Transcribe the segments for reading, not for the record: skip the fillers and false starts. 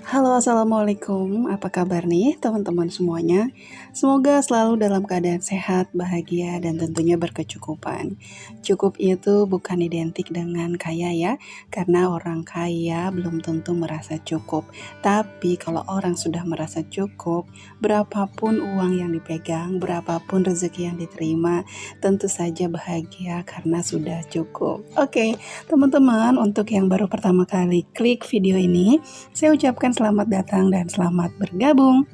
Halo, assalamualaikum. Apa kabar nih, teman-teman semuanya? Semoga selalu dalam keadaan sehat, bahagia, dan tentunya berkecukupan. Cukup itu bukan identik dengan kaya, ya, karena orang kaya belum tentu merasa cukup. Tapi kalau orang sudah merasa cukup, berapapun uang yang dipegang, berapapun rezeki yang diterima, tentu saja bahagia karena sudah cukup. Oke, teman-teman, untuk yang baru pertama kali klik video ini, saya ucapkan selamat datang dan selamat bergabung.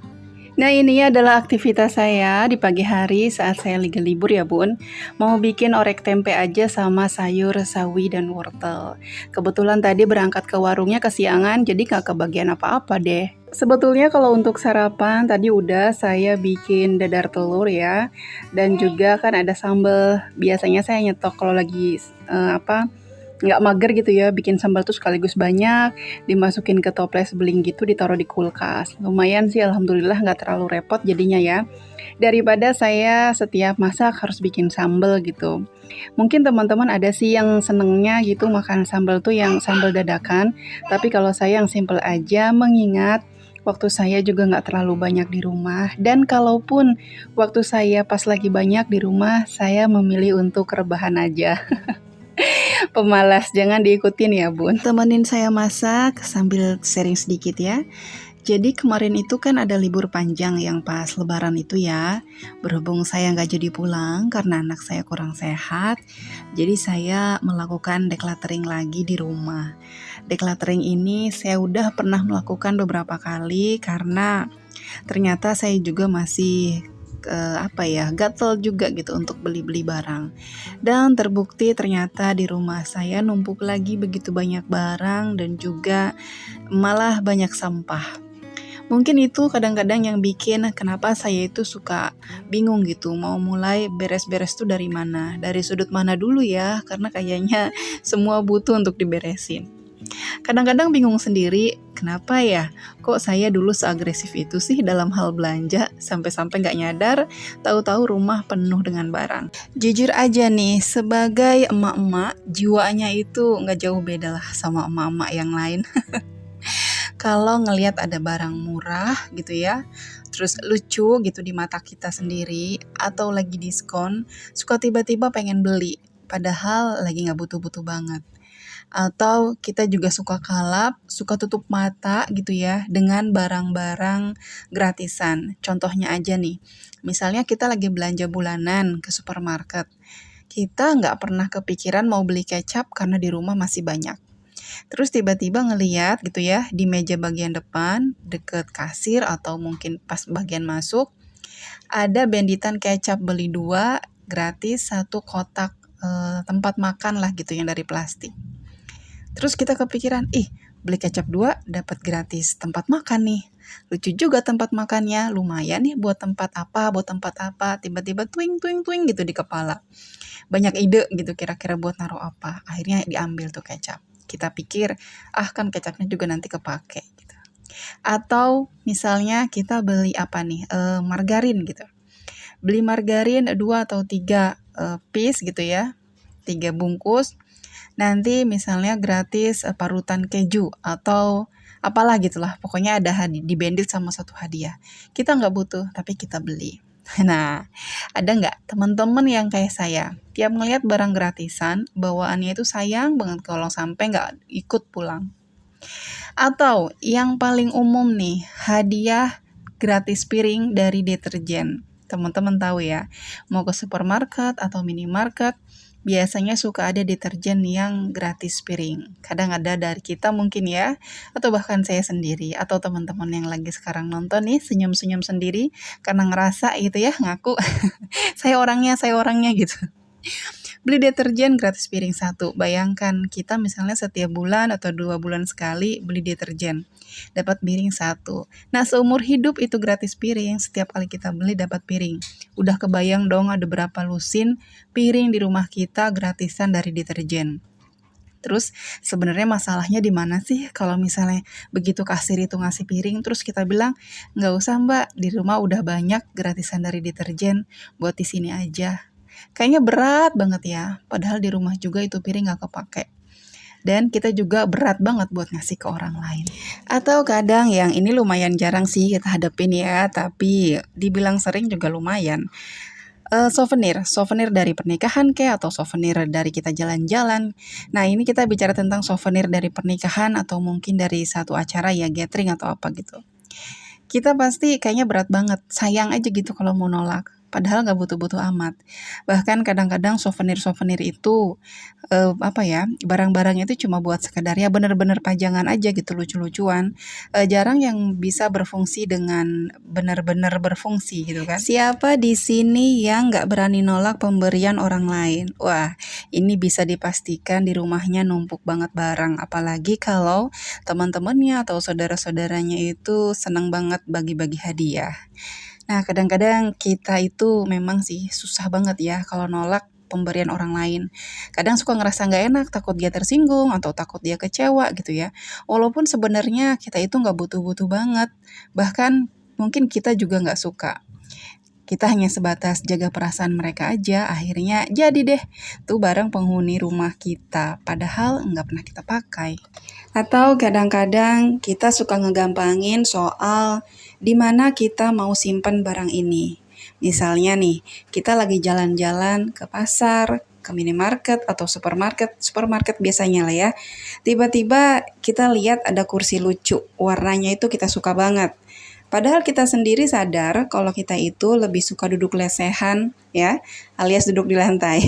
Nah, ini adalah aktivitas saya di pagi hari saat saya lagi libur ya bun. Mau bikin orek tempe aja sama sayur sawi dan wortel. Kebetulan tadi berangkat ke warungnya kesiangan, jadi gak kebagian apa-apa deh. Sebetulnya kalau untuk sarapan tadi udah saya bikin dadar telur ya. Dan juga kan ada sambal. Biasanya saya nyetok kalau lagi nggak mager gitu ya, bikin sambal tuh sekaligus banyak, dimasukin ke toples beling gitu, ditaruh di kulkas. Lumayan sih, alhamdulillah nggak terlalu repot jadinya ya. Daripada saya setiap masak harus bikin sambal gitu. Mungkin teman-teman ada sih yang senengnya gitu makan sambal tuh yang sambal dadakan, tapi kalau saya yang simple aja, mengingat waktu saya juga nggak terlalu banyak di rumah, dan kalaupun waktu saya pas lagi banyak di rumah, saya memilih untuk rebahan aja. Pemalas, jangan diikutin ya bun. Temenin saya masak sambil sharing sedikit ya. Jadi kemarin itu kan ada libur panjang yang pas lebaran itu ya. Berhubung saya nggak jadi pulang karena anak saya kurang sehat, jadi saya melakukan decluttering lagi di rumah. Decluttering ini saya udah pernah melakukan beberapa kali karena ternyata saya juga masih gatel juga gitu untuk beli-beli barang. Dan terbukti ternyata di rumah saya numpuk lagi begitu banyak barang dan juga malah banyak sampah. Mungkin itu kadang-kadang yang bikin kenapa saya itu suka bingung gitu mau mulai beres-beres tuh dari mana, dari sudut mana dulu ya, karena kayaknya semua butuh untuk diberesin. Kadang-kadang bingung sendiri, kenapa ya? Kok saya dulu seagresif itu sih dalam hal belanja, sampai-sampai nggak nyadar, tahu-tahu rumah penuh dengan barang. Jujur aja nih, sebagai emak-emak, jiwanya itu nggak jauh beda lah sama emak-emak yang lain. Kalau ngelihat ada barang murah gitu ya, terus lucu gitu di mata kita sendiri, atau lagi diskon, suka tiba-tiba pengen beli, padahal lagi nggak butuh-butuh banget. Atau kita juga suka kalap, suka tutup mata gitu ya dengan barang-barang gratisan. Contohnya aja nih, misalnya kita lagi belanja bulanan ke supermarket. Kita nggak pernah kepikiran mau beli kecap karena di rumah masih banyak. Terus tiba-tiba ngeliat gitu ya di meja bagian depan, deket kasir atau mungkin pas bagian masuk, ada benditan kecap beli 2, gratis 1 kotak tempat makan lah gitu yang dari plastik. Terus kita kepikiran, beli kecap 2 dapat gratis tempat makan nih. Lucu juga tempat makannya, lumayan nih buat tempat apa, tiba-tiba tuing gitu di kepala. Banyak ide gitu kira-kira buat naruh apa. Akhirnya diambil tuh kecap. Kita pikir, kan kecapnya juga nanti kepake gitu. Atau misalnya kita beli margarin gitu. Beli margarin 2 atau 3 piece gitu ya. 3 bungkus. Nanti misalnya gratis parutan keju atau apalah gitulah. Pokoknya ada dibandit sama satu hadiah. Kita nggak butuh, tapi kita beli. Nah, ada nggak teman-teman yang kayak saya? Tiap ngelihat barang gratisan, bawaannya itu sayang banget kalau sampai nggak ikut pulang. Atau yang paling umum nih, hadiah gratis piring dari deterjen. Teman-teman tahu ya, mau ke supermarket atau minimarket, biasanya suka ada deterjen yang gratis piring. Kadang ada dari kita mungkin ya, atau bahkan saya sendiri, atau teman-teman yang lagi sekarang nonton nih, senyum-senyum sendiri, karena ngerasa gitu ya, ngaku, saya orangnya gitu. Beli deterjen gratis piring 1. Bayangkan kita misalnya setiap bulan atau 2 bulan sekali beli deterjen. Dapat piring 1. Nah, seumur hidup itu gratis piring. Setiap kali kita beli dapat piring. Udah kebayang dong ada berapa lusin piring di rumah kita gratisan dari deterjen. Terus sebenarnya masalahnya di mana sih kalau misalnya begitu kasir itu ngasih piring terus kita bilang, "Nggak usah Mbak, di rumah udah banyak gratisan dari deterjen, buat di sini aja." Kayaknya berat banget ya, padahal di rumah juga itu piring nggak kepake. dan kita juga berat banget buat ngasih ke orang lain. Atau kadang yang ini lumayan jarang sih kita hadapin ya, tapi dibilang sering juga lumayan. Souvenir dari pernikahan kayak atau souvenir dari kita jalan-jalan. Nah, ini kita bicara tentang souvenir dari pernikahan atau mungkin dari satu acara ya, gathering atau apa gitu. Kita pasti kayaknya berat banget, sayang aja gitu kalau mau nolak. Padahal nggak butuh-butuh amat. Bahkan kadang-kadang souvenir-souvenir itu, barang-barangnya itu cuma buat sekedar ya bener-bener pajangan aja gitu, lucu-lucuan. Jarang yang bisa berfungsi dengan benar-benar berfungsi gitu kan. Siapa di sini yang nggak berani nolak pemberian orang lain? Wah, ini bisa dipastikan di rumahnya numpuk banget barang. Apalagi kalau teman-temannya atau saudara-saudaranya itu senang banget bagi-bagi hadiah. Nah, kadang-kadang kita itu memang sih susah banget ya kalau nolak pemberian orang lain. Kadang suka ngerasa nggak enak, takut dia tersinggung atau takut dia kecewa gitu ya. Walaupun sebenarnya kita itu nggak butuh-butuh banget. Bahkan mungkin kita juga nggak suka. Kita hanya sebatas jaga perasaan mereka aja, akhirnya jadi deh tuh barang penghuni rumah kita, padahal nggak pernah kita pakai. Atau kadang-kadang kita suka ngegampangin soal di mana kita mau simpen barang ini. Misalnya nih, kita lagi jalan-jalan ke pasar, ke minimarket atau supermarket biasanya lah ya. Tiba-tiba kita lihat ada kursi lucu, warnanya itu kita suka banget. Padahal kita sendiri sadar kalau kita itu lebih suka duduk lesehan ya, alias duduk di lantai.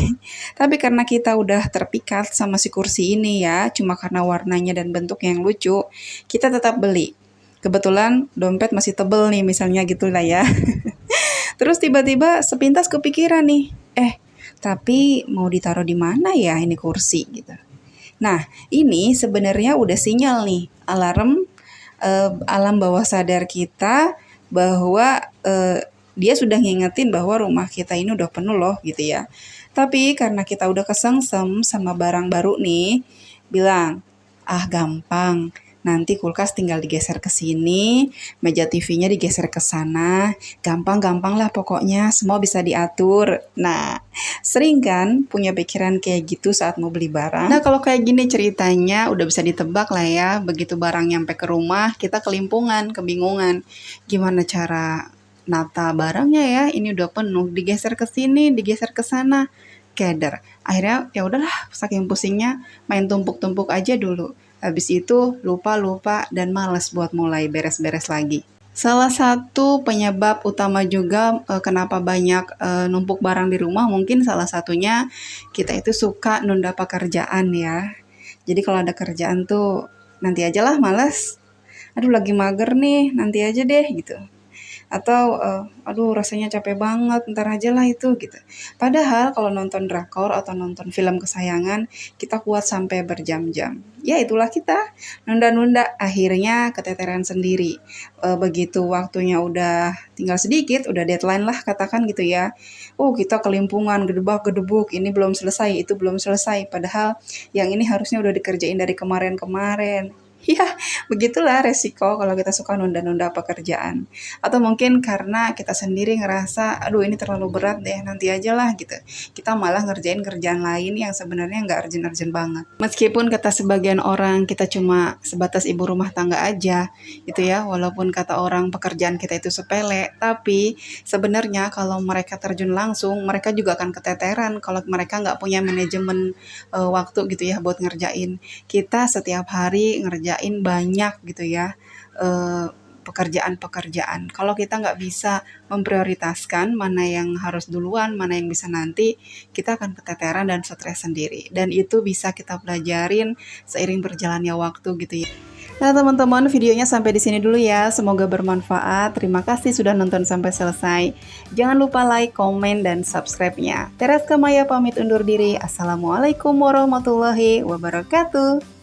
Tapi karena kita udah terpikat sama si kursi ini ya, cuma karena warnanya dan bentuknya yang lucu, kita tetap beli. Kebetulan dompet masih tebel nih misalnya gitulah ya. Terus tiba-tiba sepintas kepikiran nih, tapi mau ditaruh di mana ya ini kursi gitu. Nah, ini sebenarnya udah sinyal nih, alam bawah sadar kita bahwa dia sudah ngingetin bahwa rumah kita ini udah penuh loh gitu ya. Tapi karena kita udah kesengsem sama barang baru nih, bilang, gampang. Nanti kulkas tinggal digeser ke sini, meja TV-nya digeser ke sana, gampang-gampang lah pokoknya, semua bisa diatur. Nah, sering kan punya pikiran kayak gitu saat mau beli barang? Nah, kalau kayak gini ceritanya udah bisa ditebak lah ya, begitu barang nyampe ke rumah, kita kelimpungan, kebingungan. Gimana cara nata barangnya ya, ini udah penuh, digeser ke sini, digeser ke sana, keder. Akhirnya ya udahlah, saking pusingnya main tumpuk-tumpuk aja dulu. Habis itu lupa-lupa dan malas buat mulai beres-beres lagi. Salah satu penyebab utama juga kenapa banyak numpuk barang di rumah, mungkin salah satunya kita itu suka nunda pekerjaan ya. Jadi kalau ada kerjaan tuh nanti aja lah, malas. Aduh lagi mager nih, nanti aja deh gitu. Atau aduh rasanya capek banget, ntar aja lah itu gitu. Padahal kalau nonton drakor atau nonton film kesayangan, kita kuat sampai berjam-jam. Ya itulah kita, nunda-nunda, akhirnya keteteran sendiri. Begitu waktunya udah tinggal sedikit, udah deadline lah katakan gitu ya. Kita kelimpungan, gedebak-gedebuk, ini belum selesai, itu belum selesai. Padahal yang ini harusnya udah dikerjain dari kemarin-kemarin. Ya, begitulah resiko kalau kita suka nunda-nunda pekerjaan. Atau mungkin karena kita sendiri ngerasa, aduh ini terlalu berat deh, nanti aja lah gitu. Kita malah ngerjain kerjaan lain yang sebenarnya nggak urgent-urgent banget. Meskipun kata sebagian orang kita cuma sebatas ibu rumah tangga aja, gitu ya. Walaupun kata orang pekerjaan kita itu sepele, tapi sebenarnya kalau mereka terjun langsung, mereka juga akan keteteran kalau mereka nggak punya manajemen waktu gitu ya buat ngerjain. Kita setiap hari ngerjain banyak gitu ya pekerjaan-pekerjaan. Kalau kita nggak bisa memprioritaskan mana yang harus duluan, mana yang bisa nanti, kita akan keteteran dan stres sendiri. Dan itu bisa kita pelajarin seiring berjalannya waktu gitu ya. Nah teman-teman, videonya sampai di sini dulu ya. Semoga bermanfaat. Terima kasih sudah nonton sampai selesai. Jangan lupa like, komen, dan subscribe-nya. Tereska Maya pamit undur diri. Assalamualaikum warahmatullahi wabarakatuh.